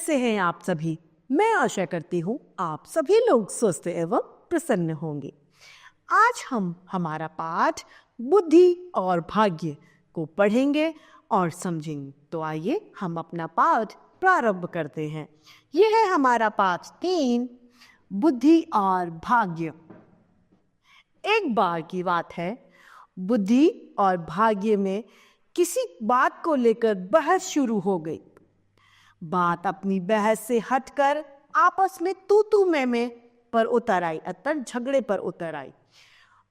कैसे हैं आप सभी? मैं आशा करती हूँ आप सभी लोग स्वस्थ एवं प्रसन्न होंगे। आज हम हमारा पाठ बुद्धि और भाग्य को पढ़ेंगे और समझेंगे। तो आइए हम अपना पाठ प्रारंभ करते हैं। यह है हमारा पाठ 3, बुद्धि और भाग्य। एक बार की बात है, बुद्धि और भाग्य में किसी बात को लेकर बहस शुरू हो गई। बात अपनी बहस से हटकर आपस में तू तू मैं पर उतर आई, अर्थात झगड़े पर उतर आई।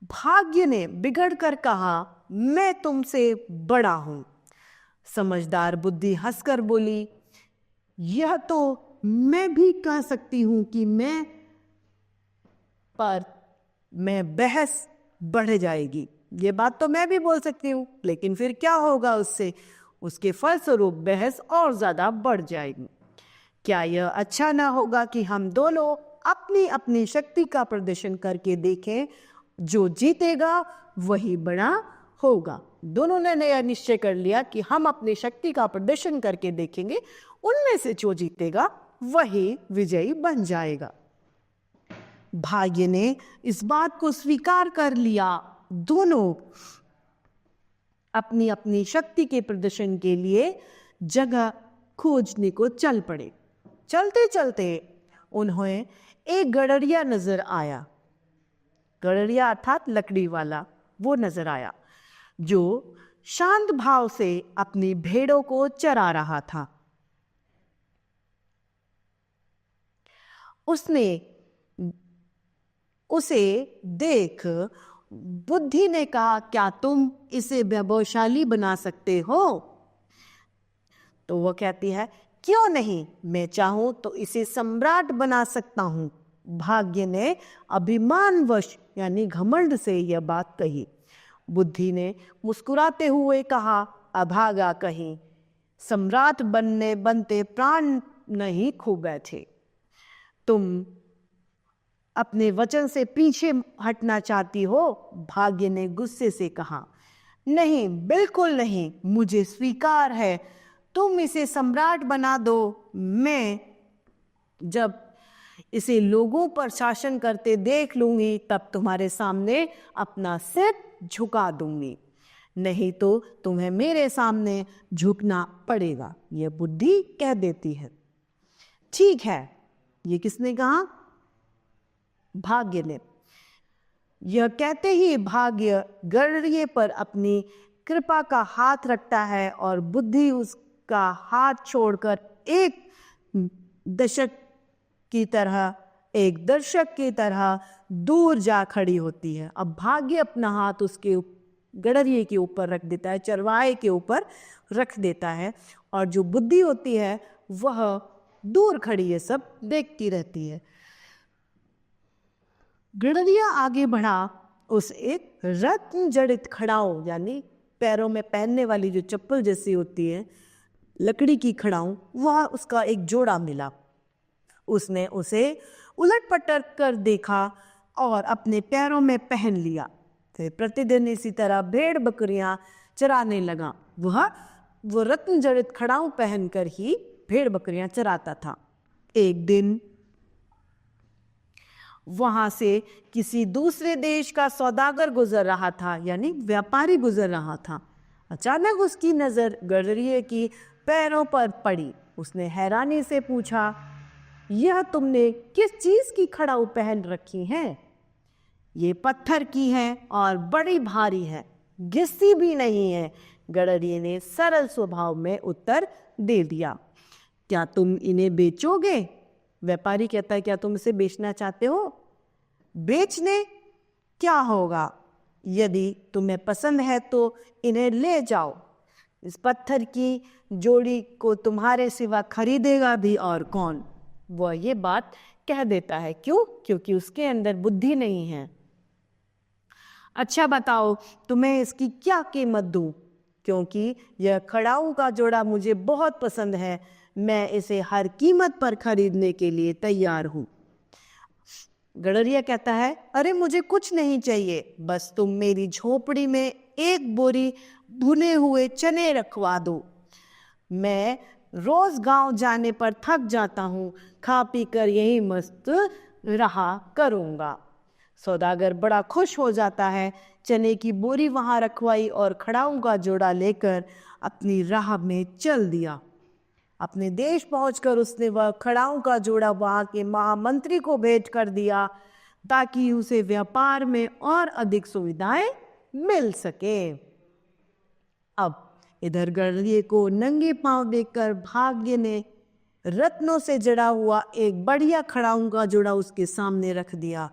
भाग्य ने बिगड़ कर कहा, मैं तुमसे बड़ा हूं। समझदार बुद्धि हंसकर बोली, यह तो मैं भी कह सकती हूं कि मैं बहस बढ़ जाएगी। ये बात तो मैं भी बोल सकती हूं, लेकिन फिर क्या होगा उससे? उसके फलस्वरूप बहस और ज्यादा बढ़ जाएगी। क्या यह अच्छा ना होगा कि हम दोनों अपनी अपनी शक्ति का प्रदर्शन करके देखें? जो जीतेगा वही बड़ा होगा। दोनों ने यह निश्चय कर लिया कि हम अपनी शक्ति का प्रदर्शन करके देखेंगे, उनमें से जो जीतेगा वही विजयी बन जाएगा। भाग्य ने इस बात को स्वीकार कर लिया। दोनों अपनी अपनी शक्ति के प्रदर्शन के लिए जगह खोजने को चल पड़े। चलते चलते उन्हें एक गड़रिया नजर आया। गड़रिया अर्थात लकड़ी वाला, वो नजर आया, जो शांत भाव से अपनी भेड़ों को चरा रहा था। उसे देख बुद्धि ने कहा, क्या तुम इसे वैभवशाली बना सकते हो? तो वो कहती है, क्यों नहीं, मैं चाहूं तो इसे सम्राट बना सकता हूं। भाग्य ने अभिमानवश यानी घमंड से यह बात कही। बुद्धि ने मुस्कुराते हुए कहा, अभागा कहीं, सम्राट बनते प्राण नहीं खो बैठे। तुम अपने वचन से पीछे हटना चाहती हो? भाग्य ने गुस्से से कहा, नहीं, बिल्कुल नहीं, मुझे स्वीकार है, तुम इसे सम्राट बना दो। मैं जब इसे लोगों पर शासन करते देख लूंगी, तब तुम्हारे सामने अपना सिर झुका दूंगी, नहीं तो तुम्हें मेरे सामने झुकना पड़ेगा। यह बुद्धि कह देती है। ठीक है, ये किसने कहा? भाग्य ने। यह कहते ही भाग्य गड़रिये पर अपनी कृपा का हाथ रखता है और बुद्धि उसका हाथ छोड़कर एक दर्शक की तरह दूर जा खड़ी होती है। अब भाग्य अपना हाथ उसके गड़रिये के ऊपर रख देता है, चरवाहे के ऊपर रख देता है, और जो बुद्धि होती है वह दूर खड़ी है, सब देखती रहती है। गड़रिया आगे बढ़ा। उस एक रत्न जड़ित खड़ाऊ, यानी पैरों में पहनने वाली जो चप्पल जैसी होती है, लकड़ी की खड़ाऊ, वह उसका एक जोड़ा मिला। उसने उसे उलट पलट कर देखा और अपने पैरों में पहन लिया। फिर प्रतिदिन इसी तरह भेड़ बकरियां चराने लगा। वो रत्न जड़ित खड़ाऊ पहनकर ही भेड़ बकरियां चराता था। एक दिन वहां से किसी दूसरे देश का सौदागर गुजर रहा था, यानी व्यापारी गुजर रहा था। अचानक उसकी नजर गड़रिये की पैरों पर पड़ी। उसने हैरानी से पूछा, यह तुमने किस चीज की खड़ाऊ पहन रखी है? ये पत्थर की है और बड़ी भारी है, घिसती भी नहीं है। गड़रिये ने सरल स्वभाव में उत्तर दे दिया। क्या तुम इन्हें बेचोगे? व्यापारी कहता है, क्या तुम इसे बेचना चाहते हो? बेचने क्या होगा, यदि तुम्हें पसंद है तो इन्हें ले जाओ। इस पत्थर की जोड़ी को तुम्हारे सिवा खरीदेगा भी और कौन? वह ये बात कह देता है। क्यों? क्योंकि उसके अंदर बुद्धि नहीं है। अच्छा बताओ, तुम्हें इसकी क्या कीमत दूं? क्योंकि यह खड़ाऊ का जोड़ा मुझे बहुत पसंद है, मैं इसे हर कीमत पर खरीदने के लिए तैयार हूं। गड़रिया कहता है, अरे मुझे कुछ नहीं चाहिए, बस तुम मेरी झोपड़ी में एक बोरी भुने हुए चने रखवा दो। मैं रोज गांव जाने पर थक जाता हूँ, खा पी कर यही मस्त रहा करूँगा। सौदागर बड़ा खुश हो जाता है, चने की बोरी वहां रखवाई और खड़ाऊं का जोड़ा लेकर अपनी राह में चल दिया। अपने देश पहुंचकर उसने वह खड़ाऊं का जोड़ा वहां के महामंत्री को भेंट कर दिया ताकि उसे व्यापार में और अधिक सुविधाएं मिल सके। अब इधर गडरिये को नंगे पांव देखकर भाग्य ने रत्नों से जड़ा हुआ एक बढ़िया खड़ाऊं का जोड़ा उसके सामने रख दिया।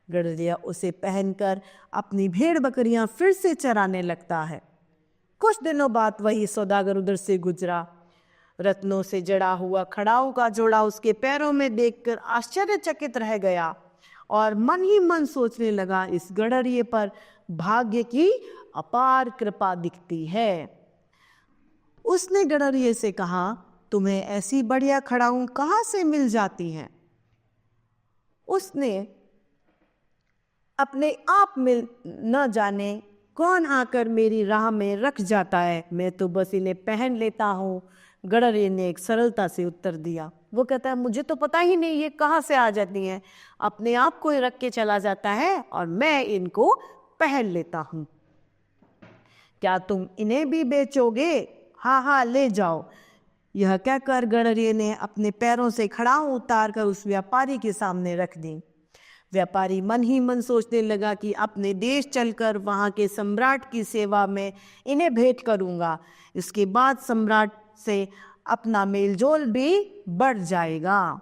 गडरिया उसे पहनकर अपनी भेड़ बकरियां फिर से चराने लगता है। कुछ दिनों बाद वही सौदागर उधर से गुजरा। रत्नों से जड़ा हुआ खड़ाऊं का जोड़ा उसके पैरों में देखकर आश्चर्यचकित रह गया और मन ही मन सोचने लगा, इस गडरिये पर भाग्य की अपार कृपा दिखती है। उसने गडरिये से कहा, तुम्हें ऐसी बढ़िया खड़ाऊं कहाँ से मिल जाती हैं? उसने अपने आप में न जाने कौन आकर मेरी राह में रख जाता है, मैं तो बस इन्हें पहन लेता हूँ। गडरिये ने एक सरलता से उत्तर दिया। वो कहता है, मुझे तो पता ही नहीं ये कहाँ से आ जाती हैं, अपने आप को ही रख के चला जाता है और मैं इनको पहन लेता हूँ। क्या तुम इन्हें भी बेचोगे? हाँ हाँ, ले जाओ। यह कहकर गडरिये ने अपने पैरों से खड़ाऊं उतार कर उस व्यापारी के सामने रख दी। व्यापारी मन ही मन सोचने लगा कि अपने देश चलकर वहां के सम्राट की सेवा में इन्हें भेंट करूंगा, इसके बाद सम्राट से अपना मेलजोल भी बढ़ जाएगा।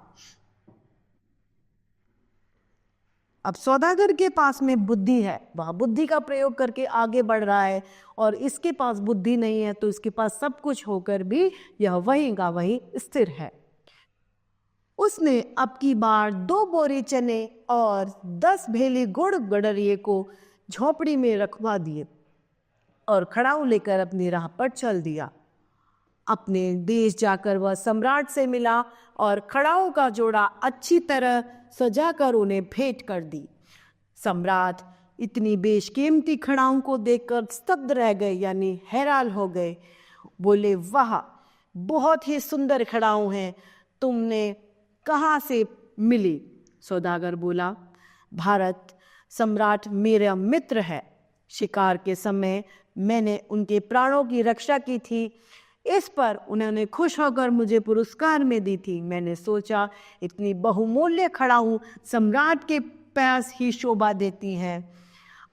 अब सौदागर के पास में बुद्धि है, वह बुद्धि का प्रयोग करके आगे बढ़ रहा है, और इसके पास बुद्धि नहीं है तो इसके पास सब कुछ होकर भी यह वहीं का वहीं स्थिर है। उसने अब की बार 2 बोरी चने और 10 भेली गुड़ गडरिये को झोपड़ी में रखवा दिए और खड़ाऊं लेकर अपनी राह पर चल दिया। अपने देश जाकर वह सम्राट से मिला और खड़ाऊं का जोड़ा अच्छी तरह सजाकर उन्हें भेंट कर दी। सम्राट इतनी बेशकीमती खड़ाऊं को देखकर स्तब्ध रह गए, यानी हैरान हो गए। बोले, वाह, बहुत ही सुंदर खड़ाऊं हैं, तुमने कहाँ से मिली? सौदागर बोला, भारत सम्राट मेरा मित्र है, शिकार के समय मैंने उनके प्राणों की रक्षा की थी, इस पर उन्होंने खुश होकर मुझे पुरस्कार में दी थी। मैंने सोचा इतनी बहुमूल्य खड़ाऊं सम्राट के पास ही शोभा देती हैं।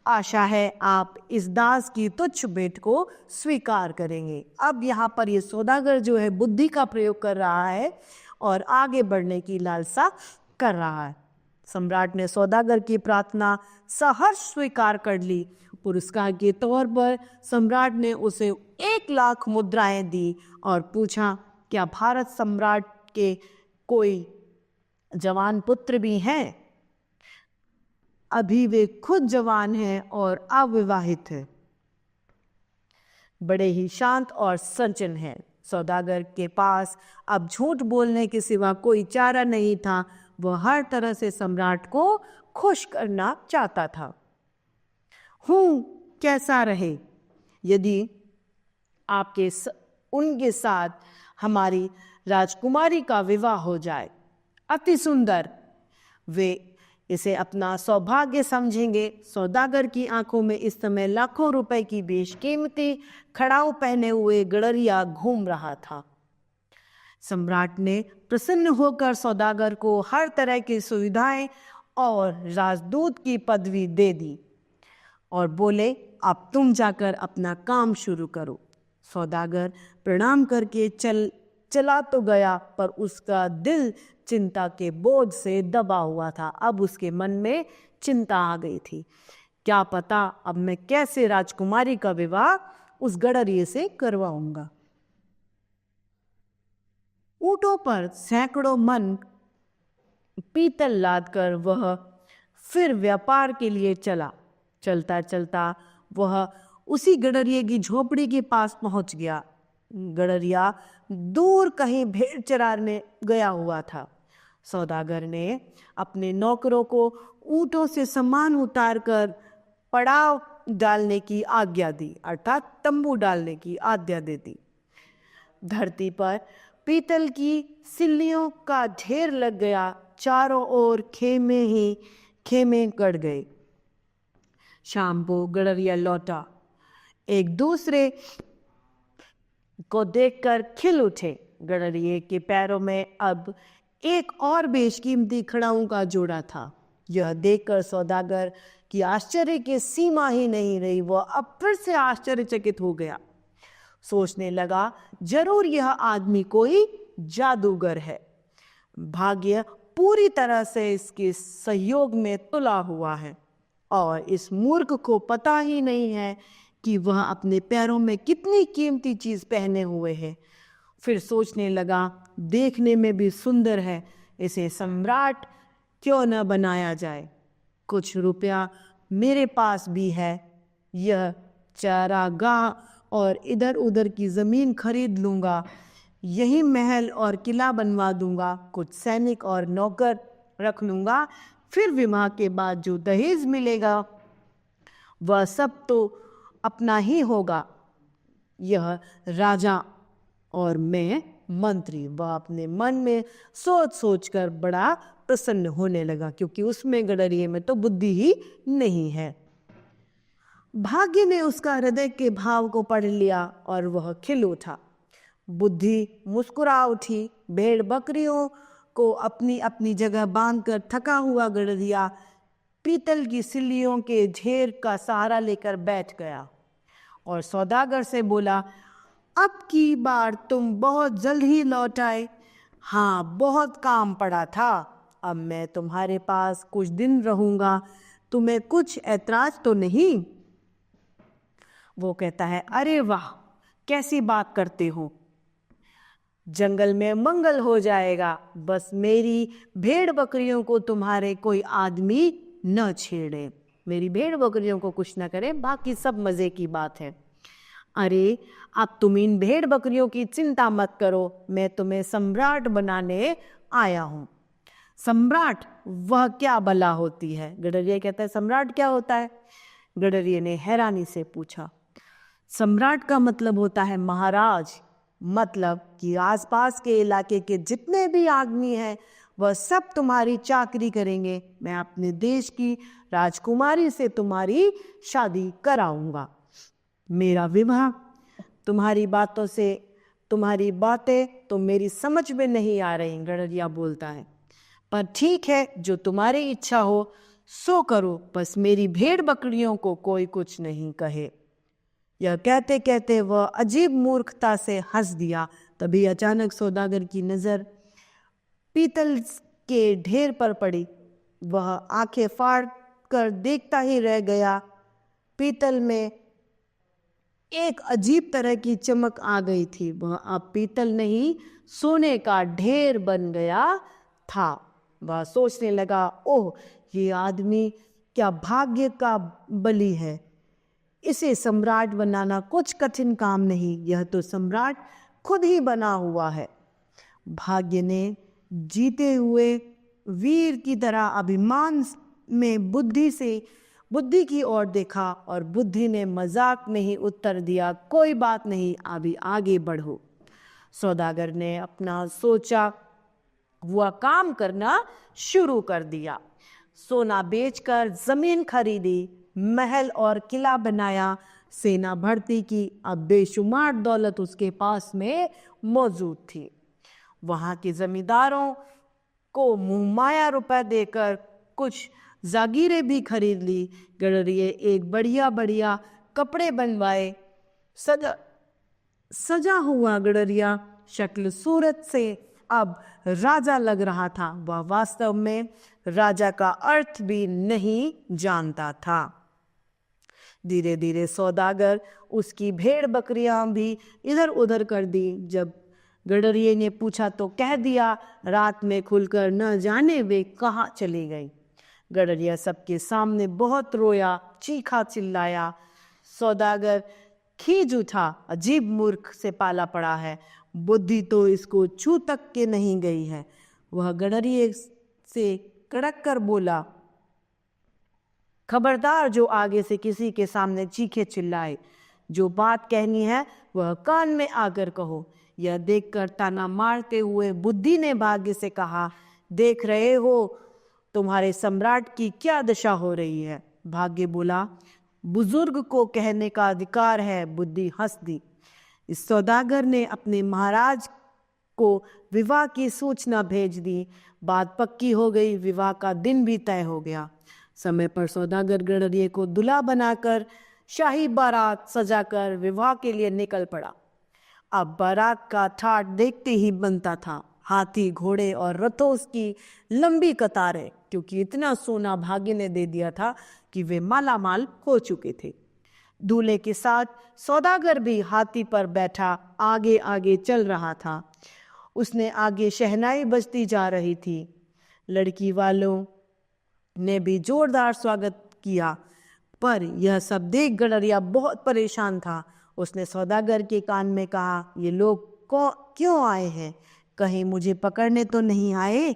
आशा है आप इस दास की तुच्छ भेंट को स्वीकार करेंगे। अब यहाँ पर ये सौदागर जो है बुद्धि का प्रयोग कर रहा है और आगे बढ़ने की लालसा कर रहा है। सम्राट ने सौदागर की प्रार्थना सहर्ष स्वीकार कर ली। पुरस्कार के तौर पर सम्राट ने उसे 1 लाख मुद्राएं दी और पूछा, क्या भारत सम्राट के कोई जवान पुत्र भी हैं? अभी वे खुद जवान हैं और अविवाहित हैं, बड़े ही शांत और सज्जन हैं। सौदागर के पास अब झूठ बोलने के सिवा कोई चारा नहीं था। वह हर तरह से सम्राट को खुश करना चाहता था। कैसा रहे यदि उनके साथ हमारी राजकुमारी का विवाह हो जाए, अति सुंदर। वे इसे अपना सौभाग्य समझेंगे। सौदागर की आंखों में इस समय लाखों रुपए की बेशकीमती खड़ाऊ पहने हुए गडरिया घूम रहा था। सम्राट ने प्रसन्न होकर सौदागर को हर तरह की सुविधाएं और राजदूत की पदवी दे दी और बोले, अब तुम जाकर अपना काम शुरू करो। सौदागर प्रणाम करके चला तो गया, पर उसका दिल चिंता के बोझ से दबा हुआ था। अब उसके मन में चिंता आ गई थी, क्या पता अब मैं कैसे राजकुमारी का विवाह उस गडरिये से करवाऊंगा। ऊंटों पर सैकड़ों मन पीतल लादकर वह फिर व्यापार के लिए चला। चलता चलता वह उसी गडरिये की झोपड़ी के पास पहुंच गया। गडरिया दूर कहीं भेड़ चराने गया हुआ था। सौदागर ने अपने नौकरों को ऊंटों से सामान उतारकर पड़ाव डालने की आज्ञा दी, अर्थात तंबू डालने की आज्ञा दे दी। धरती पर पीतल की सिल्लियों का ढेर लग गया, चारों ओर खेमे ही खेमे गड़ गए। शाम को गडरिया लौटा, एक दूसरे को देखकर खिल उठे। गडरिये के पैरों में अब एक और बेशकीमती खड़ाऊं का जोड़ा था। यह देखकर सौदागर की आश्चर्य की सीमा ही नहीं रही। वह अब फिर से आश्चर्यचकित हो गया। सोचने लगा, जरूर यह आदमी कोई जादूगर है। भाग्य पूरी तरह से इसके सहयोग में तुला हुआ है और इस मूर्ख को पता ही नहीं है कि वह अपने पैरों में कितनी कीमती चीज पहने हुए है। फिर सोचने लगा, देखने में भी सुंदर है, इसे सम्राट क्यों न बनाया जाए। कुछ रुपया मेरे पास भी है, यह चारागाह और इधर उधर की जमीन खरीद लूंगा, यही महल और किला बनवा दूंगा, कुछ सैनिक और नौकर रख लूंगा। फिर विवाह के बाद जो दहेज मिलेगा वह सब तो अपना ही होगा। यह राजा और मैं मंत्री। वह अपने मन में सोच सोच कर बड़ा प्रसन्न होने लगा, क्योंकि उसमें गडरिये में तो बुद्धि ही नहीं है। भाग्य ने उसका हृदय के भाव को पढ़ लिया और वह खिल उठा। बुद्धि मुस्कुरा उठी। भेड़ बकरियों को अपनी अपनी जगह बांधकर थका हुआ गडरिया पीतल की सिल्लियों के ढेर का सहारा लेकर बैठ गया और सौदागर से बोला, अब की बार तुम बहुत जल्द ही लौट आए। हाँ, बहुत काम पड़ा था। अब मैं तुम्हारे पास कुछ दिन रहूंगा, तुम्हें कुछ ऐतराज तो नहीं? वो कहता है, अरे वाह, कैसी बात करते हो, जंगल में मंगल हो जाएगा। बस मेरी भेड़ बकरियों को तुम्हारे कोई आदमी न छेड़े, मेरी भेड़ बकरियों को कुछ न करे, बाकी सब मजे की बात है। अरे अब तुम इन भेड़ बकरियों की चिंता मत करो, मैं तुम्हें सम्राट बनाने आया हूं। सम्राट वह क्या भला होती है? गडरिया कहता है, सम्राट क्या होता है? गडरिये ने हैरानी से पूछा। सम्राट का मतलब होता है महाराज, मतलब कि आसपास के इलाके के जितने भी आदमी हैं वह सब तुम्हारी चाकरी करेंगे। मैं अपने देश की राजकुमारी से तुम्हारी शादी कराऊंगा। मेरा विवाह तुम्हारी बातों से, तुम्हारी बातें तो मेरी समझ में नहीं आ रही, गडरिया बोलता है, पर ठीक है, जो तुम्हारी इच्छा हो सो करो, बस मेरी भेड़ बकरियों को कोई कुछ नहीं कहे। यह कहते कहते वह अजीब मूर्खता से हंस दिया। तभी अचानक सौदागर की नजर पीतल के ढेर पर पड़ी। वह आंखें फाड़ कर देखता ही रह गया। पीतल में एक अजीब तरह की चमक आ गई थी। वह अब पीतल नहीं, सोने का ढेर बन गया था। वह सोचने लगा, ओह, ये आदमी क्या भाग्य का बली है, इसे सम्राट बनाना कुछ कठिन काम नहीं, यह तो सम्राट खुद ही बना हुआ है। भाग्य ने जीते हुए वीर की तरह अभिमान में बुद्धि की ओर देखा और बुद्धि ने मजाक में ही उत्तर दिया, कोई बात नहीं, अभी आगे बढ़ो। सौदागर ने अपना सोचा हुआ काम करना शुरू कर दिया। सोना बेचकर जमीन खरीदी, महल और किला बनाया, सेना भर्ती की। अब बेशुमार दौलत उसके पास में मौजूद थी। वहां के जमींदारों को मुंहमाया रुपए देकर कुछ जागीरें भी खरीद ली। गडरिये एक बढ़िया बढ़िया कपड़े बनवाए। सजा हुआ गडरिया शक्ल सूरत से अब राजा लग रहा था। वह वास्तव में राजा का अर्थ भी नहीं जानता था। धीरे धीरे सौदागर उसकी भेड़ बकरियां भी इधर उधर कर दी। जब गडरिये ने पूछा तो कह दिया, रात में खुलकर न जाने वे कहाँ चली गई। गडरिया सबके सामने बहुत रोया, चीखा चिल्लाया। सौदागर खींच उठा, अजीब मूर्ख से पाला पड़ा है, बुद्धि तो इसको छू तक के नहीं गई है। वह गडरिये से कड़क कर बोला, खबरदार, जो आगे से किसी के सामने चीखे चिल्लाए, जो बात कहनी है वह कान में आकर कहो। यह देखकर ताना मारते हुए बुद्धि ने भाग्य से कहा, देख रहे हो तुम्हारे सम्राट की क्या दशा हो रही है। भाग्य बोला, बुजुर्ग को कहने का अधिकार है। बुद्धि हंस दी। इस सौदागर ने अपने महाराज को विवाह की सूचना भेज दी। बात पक्की हो गई। विवाह का दिन भी तय हो गया। समय पर सौदागर गडरिये को दूल्हा बनाकर शाही बारात सजाकर विवाह के लिए निकल पड़ा। अब बारात का ठाट देखते ही बनता था। हाथी, घोड़े और रथों की लंबी कतारें, क्योंकि इतना सोना भाग्य ने दे दिया था कि वे मालामाल हो चुके थे। दूल्हे के साथ सौदागर भी हाथी पर बैठा आगे आगे चल रहा था। उसने आगे शहनाई बजती जा रही थी। लड़की वालों ने भी जोरदार स्वागत किया, पर यह सब देख गडरिया बहुत परेशान था। उसने सौदागर के कान में कहा, ये लोग क्यों आए हैं? कहीं मुझे पकड़ने तो नहीं आए?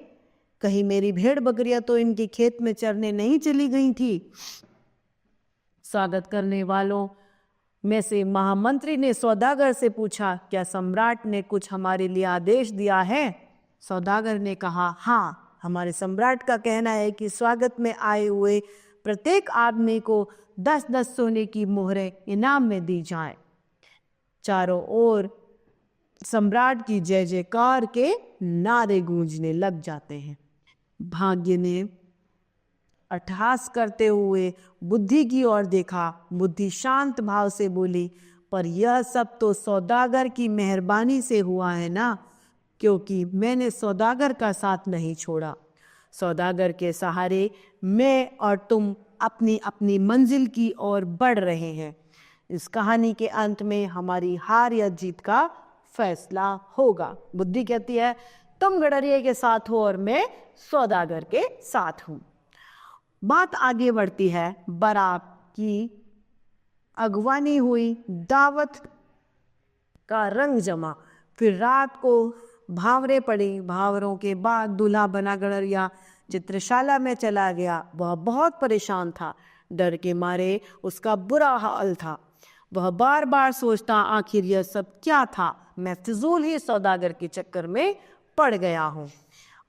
कहीं मेरी भेड़ बकरियां तो इनके खेत में चरने नहीं चली गई थी? स्वागत करने वालों में से महामंत्री ने सौदागर से पूछा, क्या सम्राट ने कुछ हमारे लिए आदेश दिया है? सौदागर ने कहा, हाँ, हमारे सम्राट का कहना है कि स्वागत में आए हुए प्रत्येक आदमी को 10-10 सोने की मोहरें इनाम में दी जाएं। चारों ओर सम्राट की जय जयकार के नारे गूंजने लग जाते हैं। भाग्य ने अट्टहास करते हुए बुद्धि की ओर देखा। बुद्धि शांत भाव से बोली, पर यह सब तो सौदागर की मेहरबानी से हुआ है ना, क्योंकि मैंने सौदागर का साथ नहीं छोड़ा। सौदागर के सहारे मैं और तुम अपनी अपनी मंजिल की ओर बढ़ रहे हैं। इस कहानी के अंत में हमारी हार या जीत का फैसला होगा। बुद्धि कहती है, तुम गडरिये के साथ हो और मैं सौदागर के साथ हूं। बात आगे बढ़ती है। बारात की अगवानी हुई, दावत का रंग जमा, फिर रात को भावरे पड़ी। भावरों के बाद दूल्हा बना गडरिया चित्रशाला में चला गया। वह बहुत परेशान था। डर के मारे उसका बुरा हाल था। वह बार बार सोचता, आखिर यह सब क्या था? मैं फिजूल ही सौदागर के चक्कर में पड़ गया हूँ।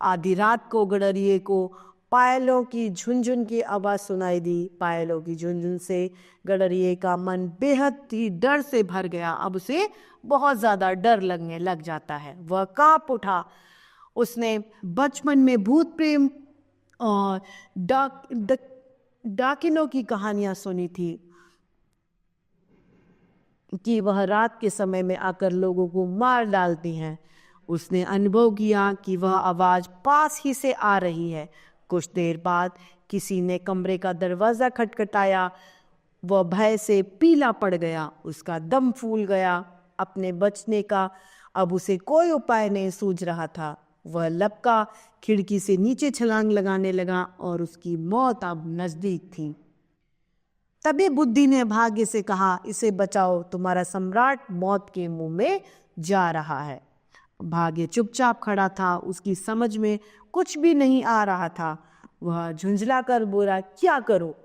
आधी रात को गडरिये को पायलों की झुनझुन की आवाज सुनाई दी। पायलों की झुनझुन से गडरिये का मन बेहद ही डर से भर गया। अब उसे बहुत ज्यादा डर लगने लग जाता है। वह कांप उठा। उसने बचपन में भूत प्रेम और डाकिनों की कहानियां सुनी थी कि वह रात के समय में आकर लोगों को मार डालती हैं। उसने अनुभव किया कि वह आवाज पास ही से आ रही है। कुछ देर बाद किसी ने कमरे का दरवाजा खटखटाया। वह भय से पीला पड़ गया। उसका दम फूल गया। अपने बचने का अब उसे कोई उपाय नहीं सूझ रहा था। वह लपका खिड़की से नीचे छलांग लगाने लगा और उसकी मौत अब नजदीक थी। तभी बुद्धि ने भाग्य से कहा, इसे बचाओ, तुम्हारा सम्राट मौत के मुंह में जा रहा है। भाग्य चुपचाप खड़ा था। उसकी समझ में कुछ भी नहीं आ रहा था। वह झुंझला कर बोला, क्या करो?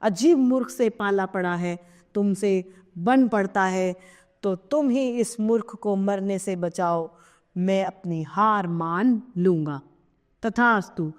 अजीब मूर्ख से पाला पड़ा है। तुमसे बन पड़ता है तो तुम ही इस मूर्ख को मरने से बचाओ। मैं अपनी हार मान लूंगा। तथास्तु,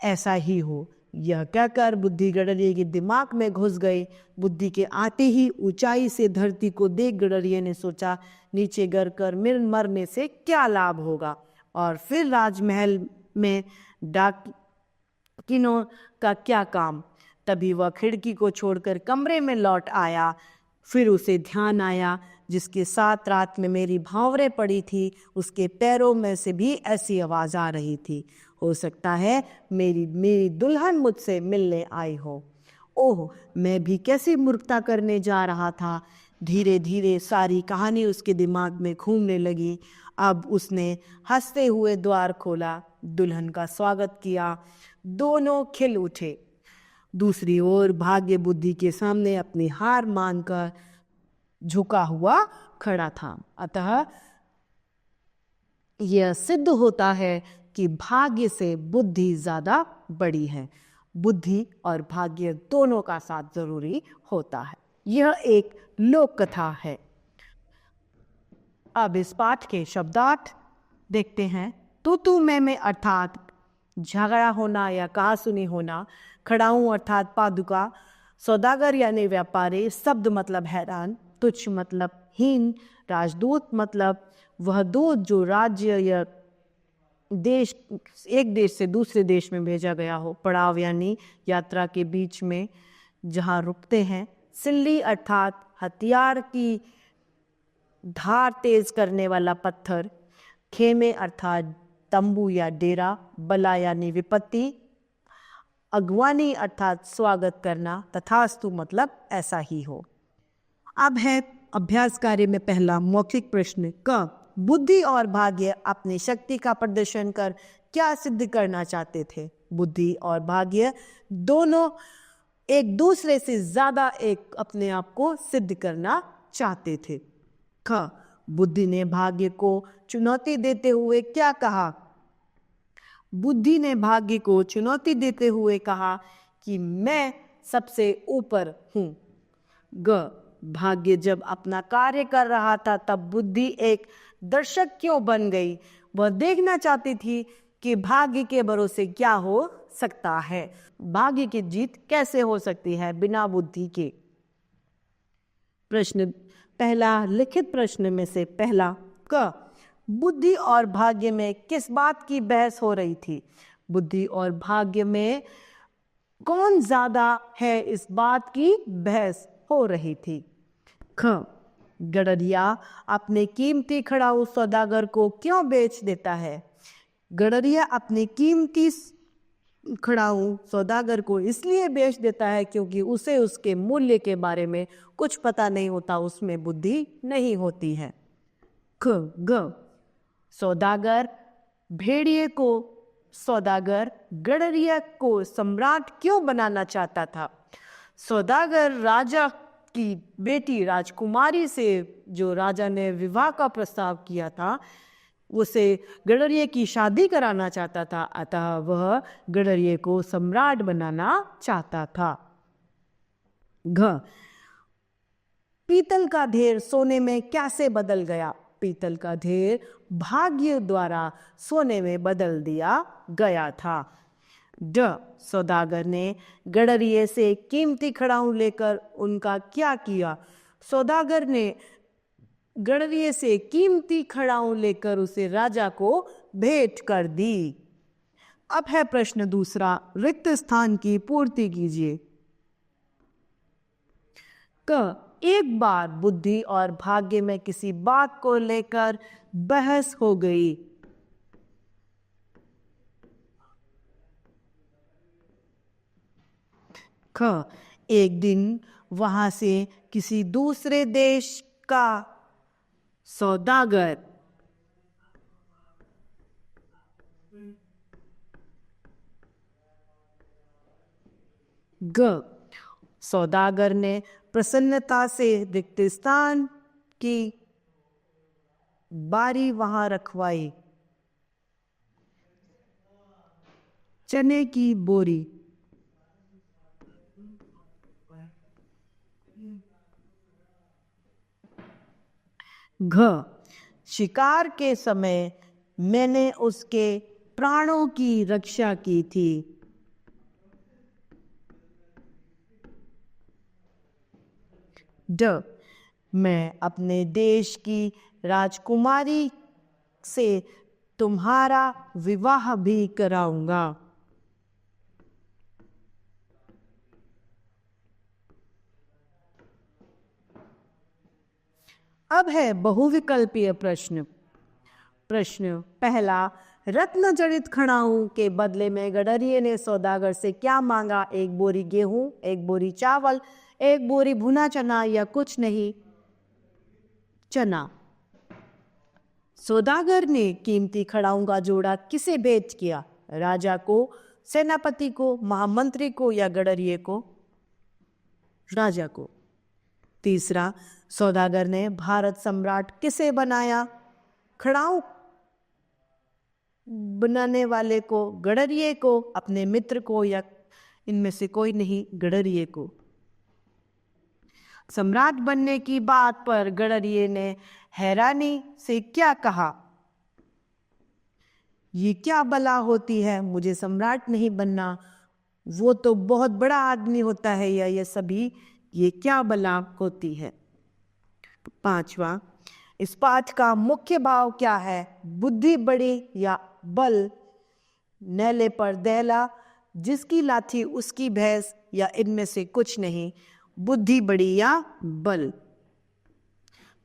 ऐसा ही हो। यह कहकर बुद्धि गडरिये के दिमाग में घुस गई। बुद्धि के आते ही ऊंचाई से धरती को देख गडरिये ने सोचा, नीचे गिर कर मरने से क्या लाभ होगा, और फिर राजमहल में डाकिनों का क्या काम। तभी वह खिड़की को छोड़कर कमरे में लौट आया। फिर उसे ध्यान आया, जिसके साथ रात में मेरी भावरे पड़ी थी, उसके पैरों में से भी ऐसी आवाज आ रही थी। हो सकता है मेरी दुल्हन मुझसे मिलने आई हो। ओह, मैं भी कैसी मूर्खता करने जा रहा था। धीरे धीरे सारी कहानी उसके दिमाग में घूमने लगी। अब उसने हंसते हुए द्वार खोला, दुल्हन का स्वागत किया। दोनों खिल उठे। दूसरी ओर भाग्य बुद्धि के सामने अपनी हार मानकर झुका हुआ खड़ा था। अतः यह सिद्ध होता है कि भाग्य से बुद्धि ज्यादा बड़ी है। बुद्धि और भाग्य दोनों का साथ जरूरी होता है। यह एक लोक कथा है। अब इस पाठ के शब्दार्थ देखते हैं। तू मैं अर्थात झगड़ा होना या कहासुनी होना, खड़ाऊं अर्थात पादुका, सौदागर यानी व्यापारी, शब्द मतलब हैरान, तुच्छ मतलब हीन, राजदूत मतलब वह दूत जो राज्य या देश, एक देश से दूसरे देश में भेजा गया हो, पड़ाव यानी यात्रा के बीच में जहाँ रुकते हैं, सिल्ली अर्थात हथियार की धार तेज करने वाला पत्थर, खेमे अर्थात तंबू या डेरा, बला यानी विपत्ति, अगवानी अर्थात स्वागत करना, तथास्तु मतलब ऐसा ही हो। अब है अभ्यास कार्य में पहला मौखिक प्रश्न क। बुद्धि और भाग्य अपनी शक्ति का प्रदर्शन कर क्या सिद्ध करना चाहते थे? बुद्धि और भाग्य दोनों एक दूसरे से ज्यादा एक अपने आप को सिद्ध करना चाहते थे। ख। बुद्धि ने भाग्य को चुनौती देते हुए क्या कहा? बुद्धि ने भाग्य को चुनौती देते हुए कहा कि मैं सबसे ऊपर हूं। ग। भाग्य जब अपना कार्य कर रहा था तब बुद्धि एक दर्शक क्यों बन गई? वह देखना चाहती थी कि भाग्य के भरोसे क्या हो सकता है, भाग्य की जीत कैसे हो सकती है बिना बुद्धि के। प्रश्न पहला, लिखित प्रश्न में से पहला क। बुद्धि और भाग्य में किस बात की बहस हो रही थी? बुद्धि और भाग्य में कौन ज्यादा है, इस बात की बहस हो रही थी। ख। गडरिया अपने कीमती खड़ाऊ सौदागर को क्यों बेच देता है? गडरिया अपने कीमती खड़ाऊ सौदागर को इसलिए बेच देता है क्योंकि उसे उसके मूल्य के बारे में कुछ पता नहीं होता, उसमें बुद्धि नहीं होती है। ख। ग। सौदागर गडरिया को सम्राट क्यों बनाना चाहता था? सौदागर राजा की बेटी राजकुमारी से, जो राजा ने विवाह का प्रस्ताव किया था, उसे गडरिये की शादी कराना चाहता था, अतः वह गडरिये को सम्राट बनाना चाहता था। घ। पीतल का ढेर सोने में कैसे बदल गया? पीतल का ढेर भाग्य द्वारा सोने में बदल दिया गया था। ड। सौदागर ने गडरिये से कीमती खड़ाऊ लेकर उनका क्या किया? सौदागर ने गडरिये से कीमती खड़ाऊ लेकर उसे राजा को भेंट कर दी। अब है प्रश्न दूसरा, रिक्त स्थान की पूर्ति कीजिए। क। एक बार बुद्धि और भाग्य में किसी बात को लेकर बहस हो गई। ख। एक दिन वहां से किसी दूसरे देश का सौदागर ग। सौदागर ने प्रसन्नता से रिक्त स्थान की बारी वहां रखवाई। चने की बोरी। घ। शिकार के समय मैंने उसके प्राणों की रक्षा की थी। ड। मैं अपने देश की राजकुमारी से तुम्हारा विवाह भी कराऊंगा। अब है बहुविकल्पीय प्रश्न। प्रश्न पहला, रत्न जड़ित खड़ाऊ के बदले में गडरिये ने सौदागर से क्या मांगा? एक बोरी गेहूं, एक बोरी चावल, एक बोरी भुना चना या कुछ नहीं? चना। सौदागर ने कीमती खड़ाऊ का जोड़ा किसे भेंट किया? राजा को, सेनापति को, महामंत्री को या गडरिये को? राजा को। तीसरा, सौदागर ने भारत सम्राट किसे बनाया? खड़ाऊ बनाने वाले को, गडरिये को, अपने मित्र को या इनमें से कोई नहीं, गडरिये को। सम्राट बनने की बात पर गडरिये ने हैरानी से क्या कहा, ये क्या बला होती है, मुझे सम्राट नहीं बनना, वो तो बहुत बड़ा आदमी होता है, या ये सभी, ये क्या बला होती है। 5वां, इस पाठ का मुख्य भाव क्या है, बुद्धि बड़ी या बल, नेले पर दहला, जिसकी लाठी उसकी भैंस, या इनमें से कुछ नहीं, बुद्धि बड़ी या बल।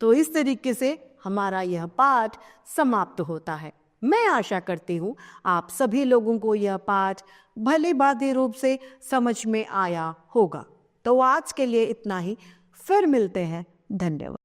तो इस तरीके से हमारा यह पाठ समाप्त होता है। मैं आशा करती हूँ आप सभी लोगों को यह पाठ भली भांति रूप से समझ में आया होगा। तो आज के लिए इतना ही, फिर मिलते हैं। धन्यवाद।